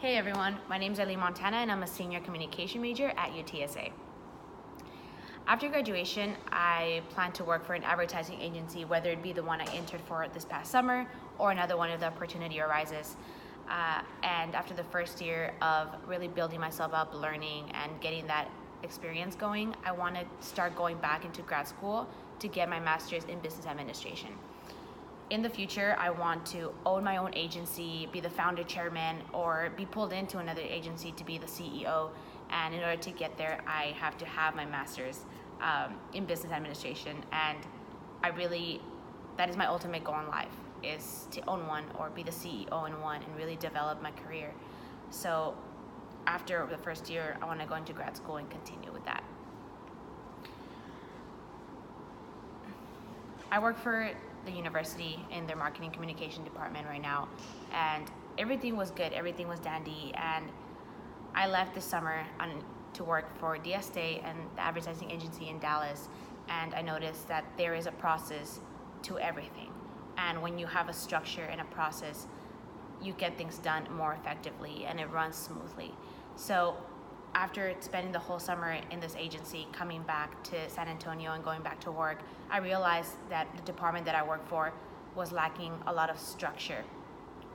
Hey everyone, my name is Eileen Montana and I'm a senior communication major at UTSA. After graduation, I plan to work for an advertising agency, whether it be the one I entered for this past summer or another one if the opportunity arises. And after the first year of really building myself up, learning and getting that experience going, I want to start going back into grad school to get my master's in business administration. In the future, I want to own my own agency, be the founder, chairman, or be pulled into another agency to be the CEO. And in order to get there, I have to have my master's in business administration. And that is my ultimate goal in life, is to own one or be the CEO in one and really develop my career. So after the first year, I want to go into grad school and continue with that. I work for the university in their marketing communication department right now, and everything was good, everything was dandy, and I left this summer to work for DSA and the advertising agency in Dallas, and I noticed that there is a process to everything, and when you have a structure and a process, you get things done more effectively and it runs smoothly. So after spending the whole summer in this agency, coming back to San Antonio and going back to work, I realized that the department that I work for was lacking a lot of structure.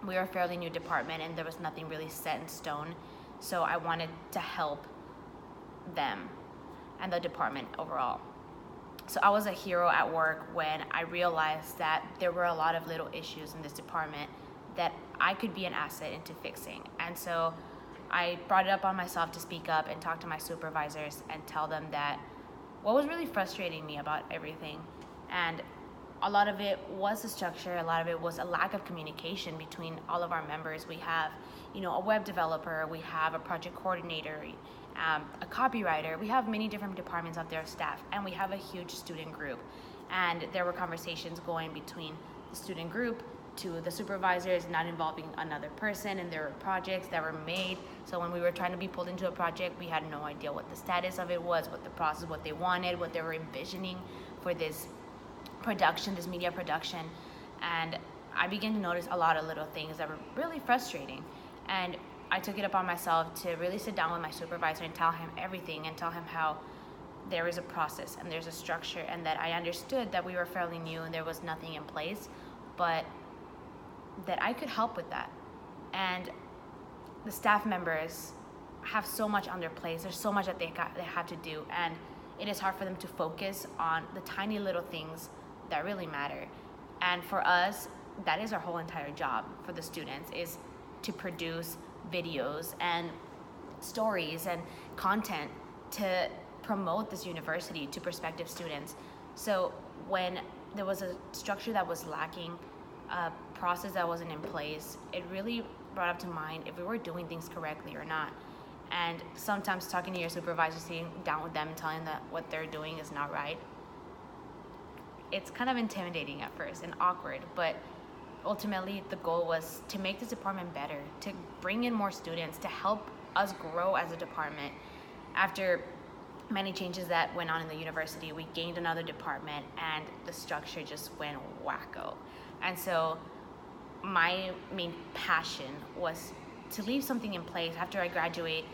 We are a fairly new department and there was nothing really set in stone. So I wanted to help them and the department overall. So I was a hero at work when I realized that there were a lot of little issues in this department that I could be an asset into fixing. And so I brought it up on myself to speak up and talk to my supervisors and tell them that what was really frustrating me about everything. And a lot of it was the structure, a lot of it was a lack of communication between all of our members. We have, a web developer, we have a project coordinator, a copywriter, we have many different departments of their staff, and we have a huge student group. And there were conversations going between the student group to the supervisors, not involving another person, and there were projects that were made. So when we were trying to be pulled into a project, we had no idea what the status of it was, what the process, what they wanted, what they were envisioning for this production, this media production. And I began to notice a lot of little things that were really frustrating. And I took it upon myself to really sit down with my supervisor and tell him everything and tell him how there is a process and there's a structure, and that I understood that we were fairly new and there was nothing in place, but that I could help with that. And the staff members have so much on their plates. There's so much that they have to do, and it is hard for them to focus on the tiny little things that really matter. And for us, that is our whole entire job for the students, is to produce videos and stories and content to promote this university to prospective students. So when there was a structure that was lacking, a process that wasn't in place, it really brought up to mind if we were doing things correctly or not. And sometimes talking to your supervisor, sitting down with them and telling them that what they're doing is not right, it's kind of intimidating at first and awkward, but ultimately the goal was to make this department better, to bring in more students, to help us grow as a department. After many changes that went on in the university, we gained another department and the structure just went wacko. And so my main passion was to leave something in place. After I graduate,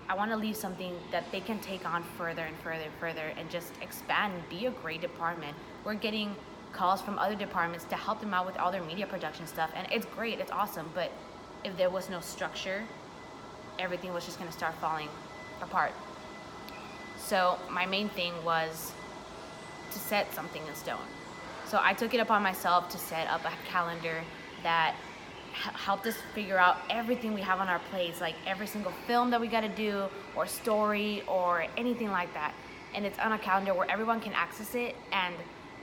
I want to leave something that they can take on further and further and further and just expand and be a great department. We're getting calls from other departments to help them out with all their media production stuff, and it's great, it's awesome, but if there was no structure, everything was just going to start falling apart. So my main thing was to set something in stone. So I took it upon myself to set up a calendar that helped us figure out everything we have on our plates, like every single film that we got to do or story or anything like that. And it's on a calendar where everyone can access it, and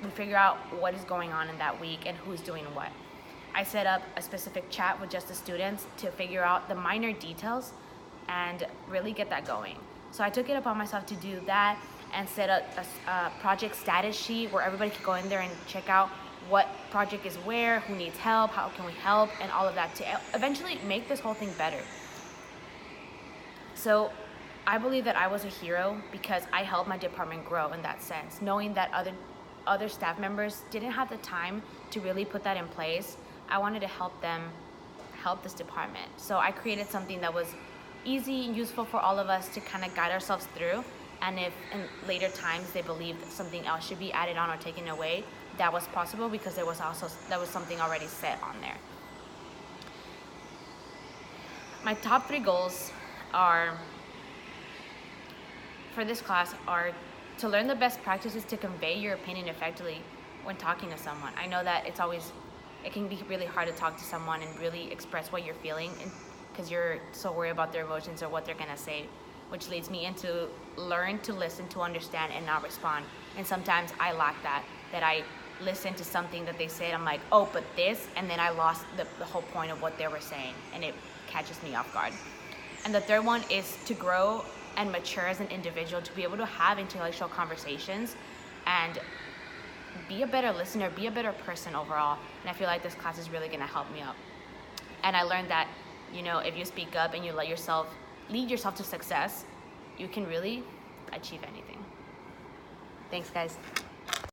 we figure out what is going on in that week and who's doing what. I set up a specific chat with just the students to figure out the minor details and really get that going. So I took it upon myself to do that and set up a project status sheet where everybody could go in there and check out what project is where, who needs help, how can we help, and all of that to eventually make this whole thing better. So I believe that I was a hero because I helped my department grow in that sense, knowing that other staff members didn't have the time to really put that in place. I wanted to help them help this department. So I created something that was easy and useful for all of us to kind of guide ourselves through. And if in later times they believed that something else should be added on or taken away, that was possible because there was something already set on there. My top 3 goals are for this class are to learn the best practices to convey your opinion effectively when talking to someone. I know that it can be really hard to talk to someone and really express what you're feeling because you're so worried about their emotions or what they're gonna say, which leads me into learn to listen, to understand, and not respond. And sometimes I lack that I listen to something that they said, I'm like, oh, but this, and then I lost the whole point of what they were saying, and it catches me off guard. And the third one is to grow and mature as an individual, to be able to have intellectual conversations and be a better listener, be a better person overall. And I feel like this class is really gonna help me out. And I learned that, if you speak up and you lead yourself to success, you can really achieve anything. Thanks, guys.